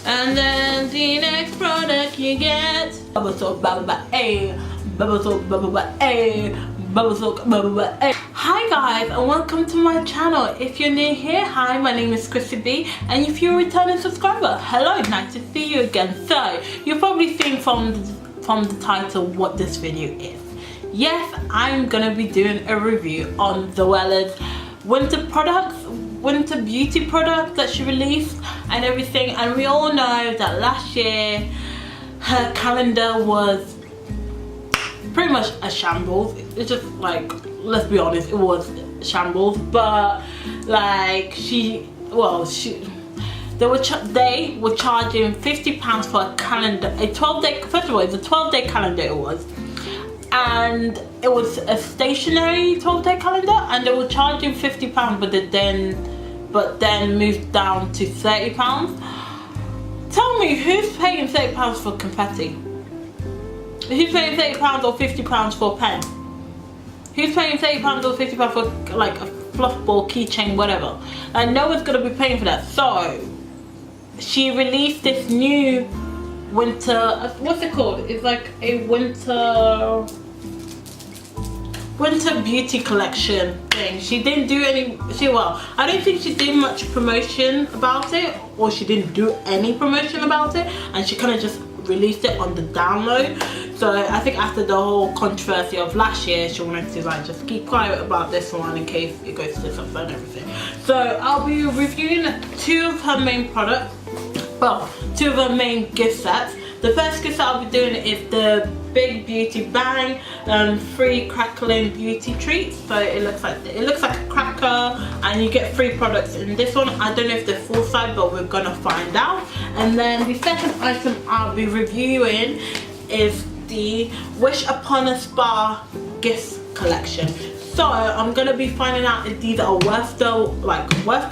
And then the next product you get bubble soap, bubble soap. Hi guys, and welcome to my channel. If you're new here, hi, my name is CrissyBEA, and if you're a returning subscriber, hello, nice to see you again. So you've probably seen from the title what this video is. Yes, I'm gonna be doing a review on Zoella's winter beauty products that she released and everything. And we all know that last year her calendar was pretty much a shambles. It's just like, let's be honest, it was shambles. But like they were charging £50 for a calendar, a 12-day. First of all, it's a 12-day calendar it was, and it was a stationary 12-day calendar, and they were charging £50, but then moved down to £30. Tell me, who's paying £30 for confetti? Who's paying £30 or £50 for a pen? Who's paying £30 or £50 for like a fluff ball, keychain, whatever? Like, no one's gonna be paying for that. So she released this new winter, what's it called? It's like a winter beauty collection thing. She didn't do any, I don't think she did much promotion about it, or she didn't do any promotion about it, and she kind of just released it on the download. So I think after the whole controversy of last year, she wanted to like just keep quiet about this one in case it goes to this and everything. So I'll be reviewing two of her main products, two of her main gift sets. The first gift set I'll be doing is the Big Beauty Bang free crackling beauty treats. So it looks like a cracker, and you get 3 products in this one. I don't know if they're full size, but we're gonna find out. And then the second item I'll be reviewing is the Wish Upon a Spa gift collection. So I'm gonna be finding out if these are worth the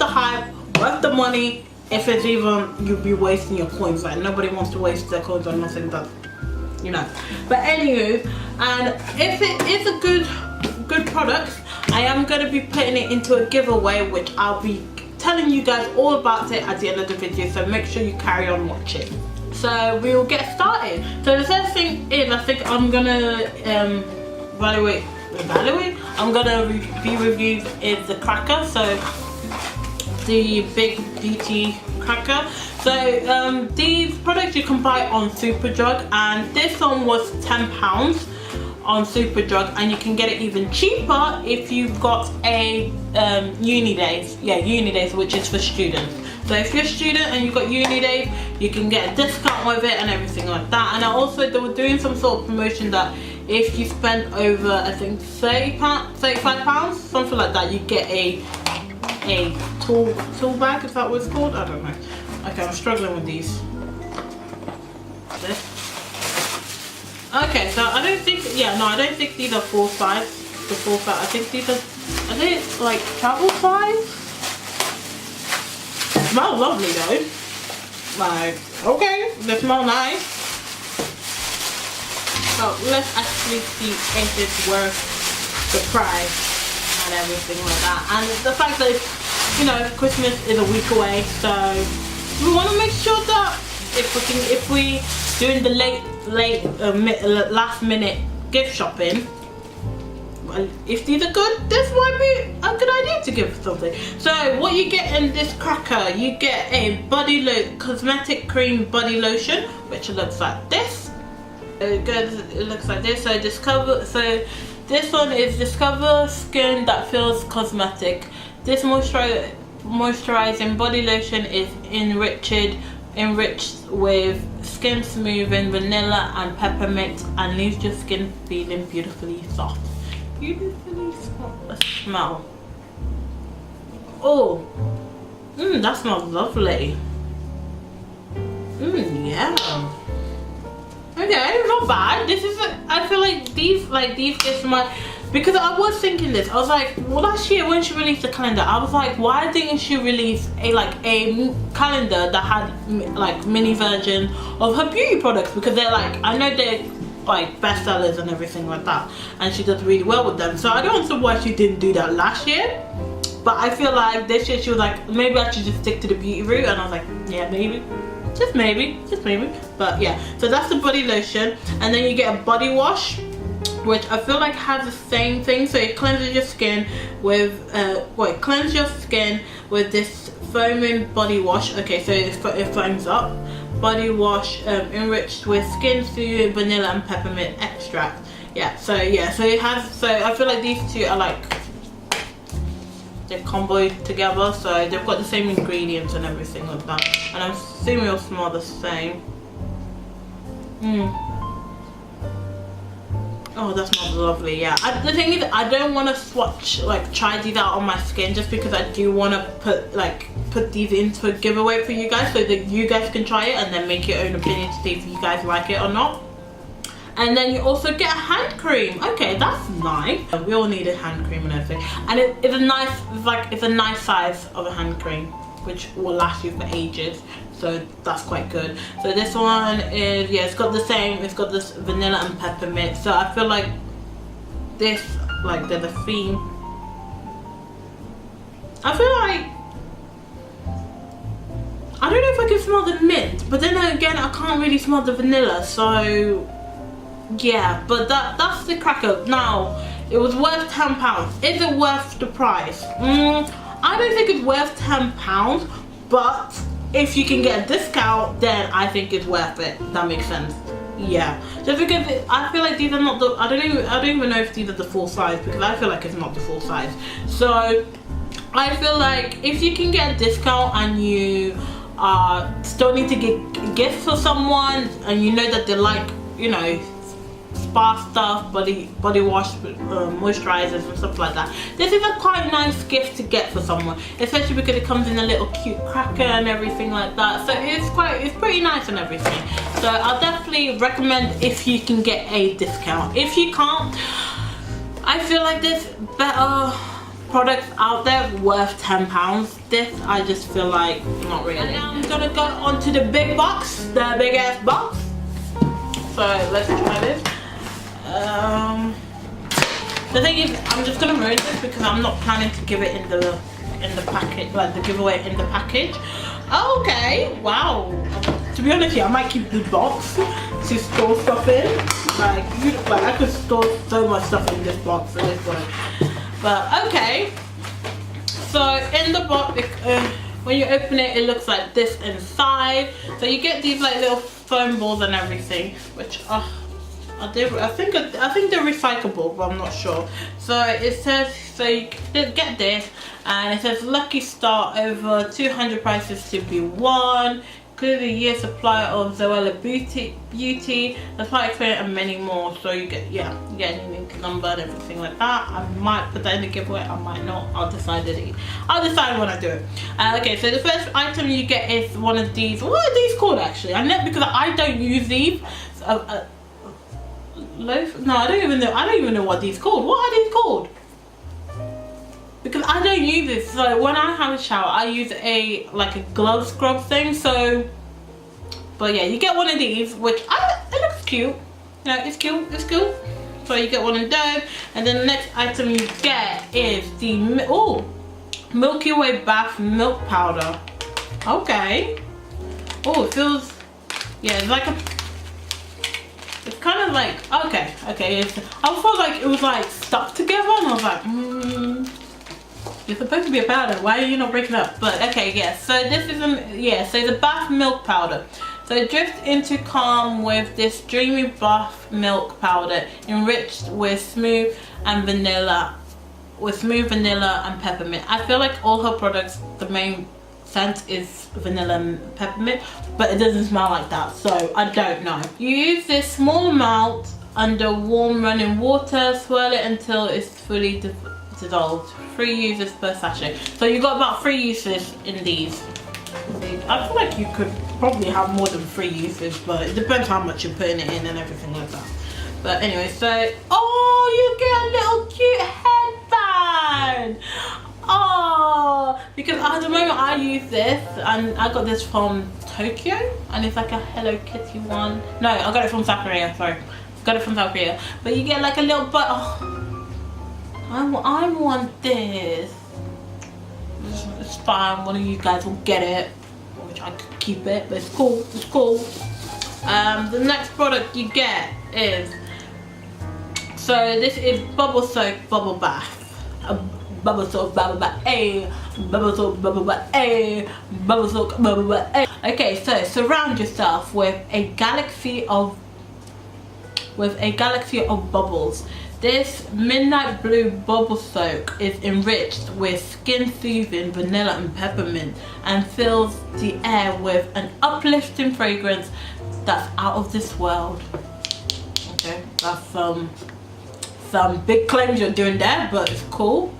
hype, worth the money. If it's even, you'll be wasting your coins. Like, nobody wants to waste their coins on nothing, but you know. But anyways, and if it is a good product, I am going to be putting it into a giveaway, which I'll be telling you guys all about it at the end of the video, so make sure you carry on watching. So we will get started. So the first thing is, I think I'm gonna evaluate. I'm gonna be reviewing is the cracker. So the Big Beauty cracker. So these products you can buy on Superdrug, and this one was £10 on Superdrug, and you can get it even cheaper if you've got a uni days, which is for students. So if you're a student and you've got uni days, you can get a discount with it and everything like that. And also they were doing some sort of promotion that if you spend over, I think £35, something like that, you get a tool bag, is that what it's called? I don't know. Okay, I'm struggling with these. This. Okay, so I don't think these are full size. The full size. I think these are they like travel size? Smell lovely though. Like, okay, they smell nice. So let's actually see if it's worth the price and everything like that. And the fact that, you know, Christmas is a week away, so we want to make sure that if we doing the last minute gift shopping, well, if these are good, this might be a good idea to give something. So what you get in this cracker, you get a cosmetic cream body lotion, which looks like this. It looks like this. So this one is Discover Skin That Feels Cosmetic. This moisturizing body lotion is enriched with skin smoothing vanilla and peppermint, and leaves your skin feeling beautifully soft. Beautifully soft. Let's smell. Oh, that smells lovely. Yeah. Okay, not bad. This is I feel like these gifts might, because I was thinking this. I was like, well, last year when she released the calendar, I was like, why didn't she release a calendar that had like mini version of her beauty products? Because they're like, I know they're like bestsellers and everything like that, and she does really well with them. So I don't understand why she didn't do that last year. But I feel like this year she was like, maybe I should just stick to the beauty route, and I was like, yeah, maybe. just maybe, but yeah. So that's the body lotion, and then you get a body wash, which I feel like has the same thing. So it cleanses your skin with cleanse your skin with this foaming body wash. Okay, so it foams up. Body wash enriched with skin soothing vanilla and peppermint extract. Yeah, so it has, so I feel like these two are like, they're comboed together, so they've got the same ingredients and everything like that, and I'm assuming it'll smell the same. Oh, that smells lovely. Yeah, the thing is, I don't want to swatch, like try these out on my skin, just because I do want to put these into a giveaway for you guys, so that you guys can try it and then make your own opinion to see if you guys like it or not. And then you also get a hand cream. Okay, that's nice. We all need a hand cream and everything, and it's a nice size of a hand cream, which will last you for ages. So that's quite good. So this one is, yeah, it's got the same. It's got this vanilla and peppermint. So I feel like this, like there's a theme. I feel like, I don't know if I can smell the mint, but then again, I can't really smell the vanilla. So yeah, but that's the cracker. Now, it was worth £10. Is it worth the price? I don't think it's worth £10, but if you can get a discount, then I think it's worth it. That makes sense. Yeah, just because I feel like these are not the, I don't even know if these are the full size, because I feel like it's not the full size. So I feel like if you can get a discount and you still need to get gifts for someone, and you know that they like, you know, spa stuff, body wash, moisturizers and stuff like that, this is a quite nice gift to get for someone, especially because it comes in a little cute cracker and everything like that. So it's pretty nice and everything. So I'll definitely recommend if you can get a discount. If you can't, I feel like there's better products out there worth £10. This, I just feel like not really. And now I'm gonna go on to the big box, the big ass box. So let's try this. The thing is, I'm just gonna ruin this because I'm not planning to give it in the package, like the giveaway in the package. Okay, wow. To be honest, yeah, I might keep the box to store stuff in. Like I could store so much stuff in this box for this one. But okay. So in the box, when you open it, it looks like this inside. So you get these like little foam balls and everything, which I think they're recyclable, but I'm not sure. So it says, so you get this, and it says lucky star, over 200 prizes to be won, including a year supply of Zoella beauty, the supply experience, and many more. So you get, yeah, you get a unique number and everything like that. I might put that in the giveaway, I might not. I'll decide when I do it. Okay, so the first item you get is one of these. What are these called actually? I know, because I don't use these. Loaf? No, I don't even know what these called. What are these called? Because I don't use this. So when I have a shower, I use like a glove scrub thing. So, but yeah, you get one of these, which it looks cute. You know, it's cute. It's cool. So you get one of those, and then the next item you get is the Milky Way bath milk powder. Okay. Oh, it feels, yeah, it's like a. It's kind of like, okay, I felt like it was like stuck together, and I was like, it's supposed to be a powder, why are you not breaking it up? But okay, yeah, so this is, so the bath milk powder. So drift into calm with this dreamy bath milk powder, enriched with smooth vanilla and peppermint. I feel like all her products, the main scent is vanilla and peppermint, but it doesn't smell like that, so I don't know. You use this small amount under warm running water, swirl it until it's fully dissolved. 3 uses per sachet. So you got about 3 uses in these. I feel like you could probably have more than 3 uses, but it depends how much you're putting it in and everything like that. But anyway, so you get a little cute headband. Oh, because at the moment I use this, and I got this from Tokyo, and it's like a Hello Kitty one. No, I got it from South Korea, sorry. Got it from South Korea. But you get like a little butt. I want this. It's fine, one of you guys will get it. wish I could keep it, but it's cool. It's cool. The next product you get is, so this is bubble soap bubble bath. Bubble soap bubble bath. Bubble soap bubble bath. Bubble soap bubble bath. Okay, so surround yourself with a galaxy of bubbles. This midnight blue bubble soak is enriched with skin soothing vanilla and peppermint and fills the air with an uplifting fragrance that's out of this world. Okay, that's some big claims you're doing there, but it's cool.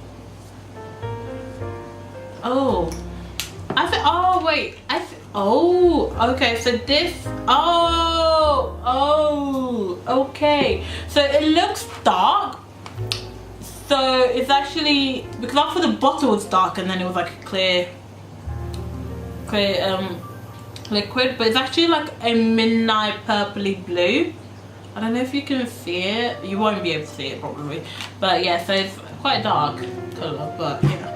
Oh, okay, so this, okay, so it looks dark, so it's actually, because I thought the bottle was dark and then it was like a clear liquid, but it's actually like a midnight purpley blue. I don't know if you can see it, you won't be able to see it probably, but yeah, so it's quite dark colour, but yeah.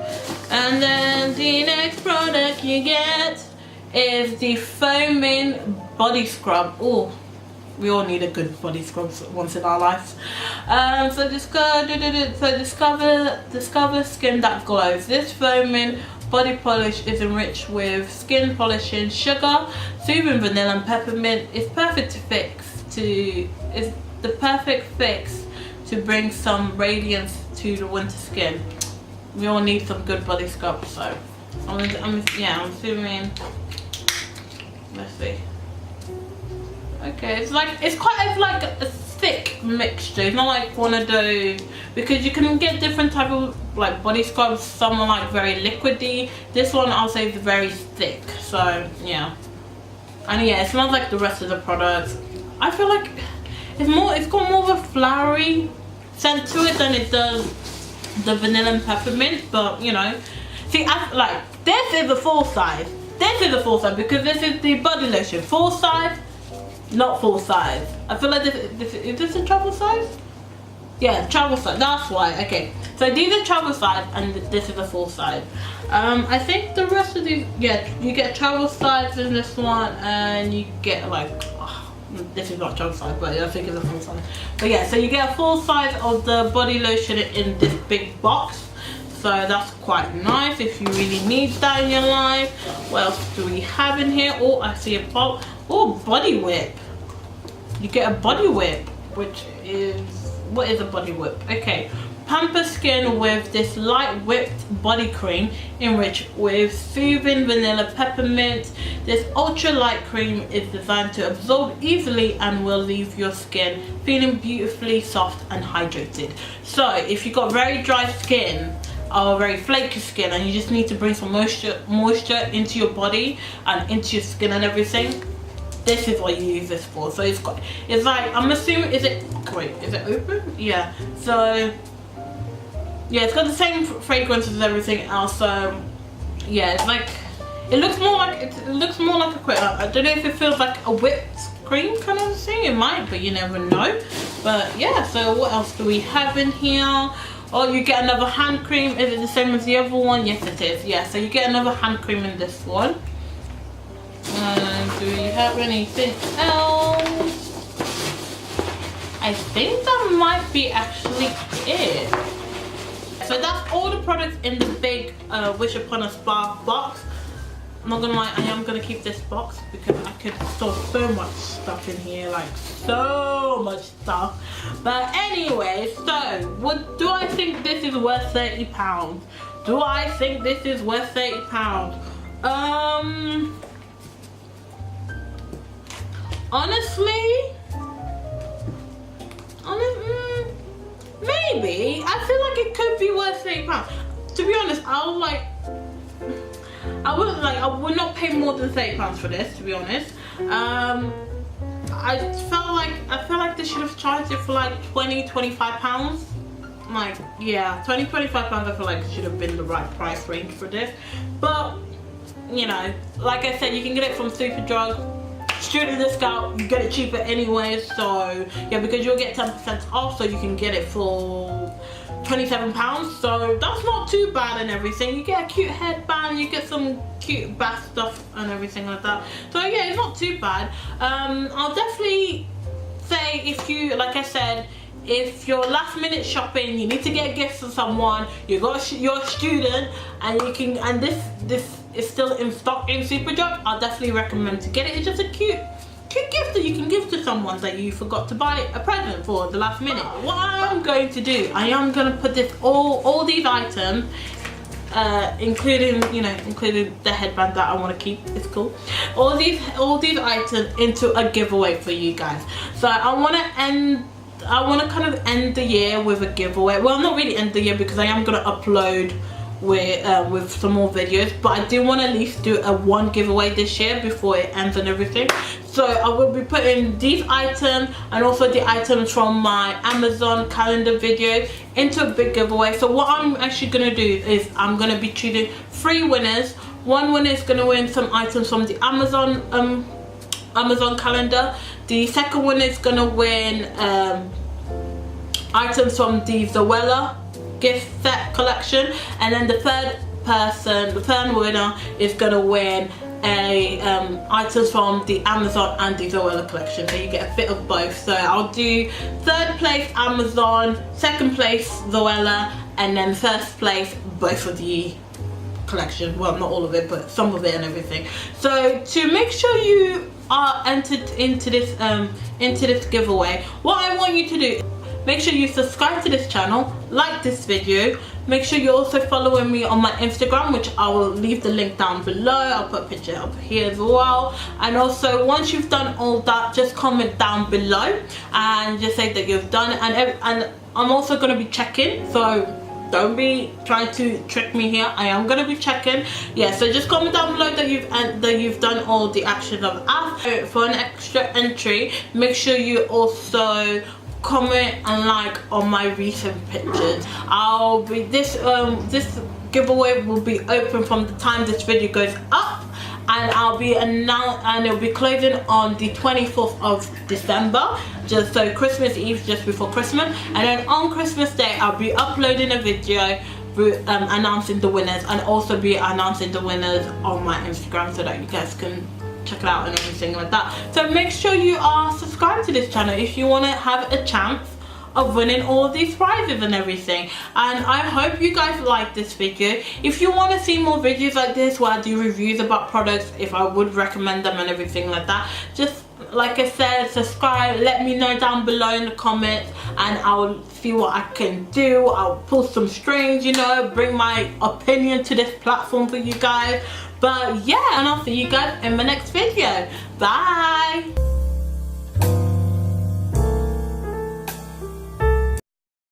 And then the next product you get is the foaming body scrub. Oh, we all need a good body scrub once in our lives. So discover skin that glows. This foaming body polish is enriched with skin polishing sugar, soothing vanilla and peppermint. It's the perfect fix to bring some radiance to the winter skin. We all need some good body scrub, so I'm assuming. Let's see. Okay, it's like a thick mixture. It's not like one of those, because you can get different type of like body scrubs. Some are like very liquidy. This one I'll say is very thick. So yeah, and yeah, it smells like the rest of the products. I feel like it's got more of a flowery scent to it than it does the vanilla and peppermint, but you know, see, this is a full size. This is a full size because this is the body lotion. Full size, not full size. I feel like is this a travel size? Yeah, travel size. That's why. Okay, so these are travel size, and this is a full size. I think the rest of these, yeah, you get travel size in this one, and you get like. This is not travel size, but I think it's a full size. But yeah, so you get a full size of the body lotion in this big box. So that's quite nice if you really need that in your life. What else do we have in here? Oh, I see a pop. Oh, body whip. You get a body whip, which is, what is a body whip? Okay. Pamper skin with this light whipped body cream enriched with soothing vanilla peppermint. This ultra light cream is designed to absorb easily and will leave your skin feeling beautifully soft and hydrated. So if you've got very dry skin or very flaky skin and you just need to bring some moisture into your body and into your skin and everything, this is what you use this for. So it's like, I'm assuming, is it open? Yeah, so yeah, it's got the same fragrance as everything else. So yeah, it's like, it looks more like a cream. I don't know if it feels like a whipped cream kind of thing. It might, but you never know. But yeah, so what else do we have in here? Oh, you get another hand cream. Is it the same as the other one? Yes, it is. Yeah, so you get another hand cream in this one. Do we have anything else? I think that might be actually it. So that's all the products in the big Wish Upon a Spa box. I'm not gonna lie, I am gonna keep this box because I could store so much stuff in here, like so much stuff. But anyway, so what do I think this is worth £30? Do I think this is worth £30? Honestly, maybe. I feel like it could be worth £30. To be honest, I would not pay more than £30 for this, to be honest. I felt like they should have charged it for like £20–25. Like, yeah, £20–25 I feel like should have been the right price range for this. But you know, like I said, you can get it from Superdrug, student discount, you get it cheaper anyway. So yeah, because you'll get 10% off, so you can get it for £27. So that's not too bad and everything. You get a cute headband, you get some cute bath stuff and everything like that. So yeah, it's not too bad. I'll definitely say, if you, like I said, if you're last minute shopping, you need to get gifts for someone, you're a student, and you can, and this is still in stock in Superdrug, I'll definitely recommend to get it. It's just a cute gift that you can give to someone that you forgot to buy a present for the last minute. What I'm going to do, I am going to put this all these items, including the headband that I want to keep, it's cool, all these items into a giveaway for you guys. So I want to kind of end the year with a giveaway. Well, not really end the year, because I am going to upload with some more videos, but I do want to at least do one giveaway this year before it ends and everything. So I will be putting these items and also the items from my Amazon calendar videos into a big giveaway. So what I'm actually going to do is I'm going to be choosing 3 winners. One winner is going to win some items from the Amazon calendar. The second winner is going to win items from the Zoella gift set collection, and then the third winner is going to win items from the Amazon and the Zoella collection. So you get a bit of both. So I'll do 3rd place Amazon, 2nd place Zoella, and then 1st place both of the collection. Well, not all of it, but some of it and everything. So to make sure you are entered into this giveaway, what I want you to do, make sure you subscribe to this channel, like this video, make sure you're also following me on my Instagram, which I will leave the link down below. I'll put a picture up here as well. And also, once you've done all that, just comment down below and just say that you've done it. And I'm also going to be checking, so don't be trying to trick me here. I am going to be checking. Yeah, so just comment down below that you've done all the actions I've asked. For an extra entry, make sure you also comment and like on my recent pictures. I'll be this giveaway will be open from the time this video goes up, and it'll be closing on the 24th of December, just so Christmas Eve, just before Christmas. And then on Christmas Day I'll be uploading a video announcing the winners, and also be announcing the winners on my Instagram, so that you guys can check it out and everything like that. So make sure you are subscribed to this channel if you want to have a chance of winning all these prizes and everything. And I hope you guys like this video. If you want to see more videos like this where I do reviews about products, if I would recommend them and everything like that, just like I said, subscribe, let me know down below in the comments, and I'll see what I can do. I'll pull some strings, you know, bring my opinion to this platform for you guys. But yeah, and I'll see you guys in my next video. Bye.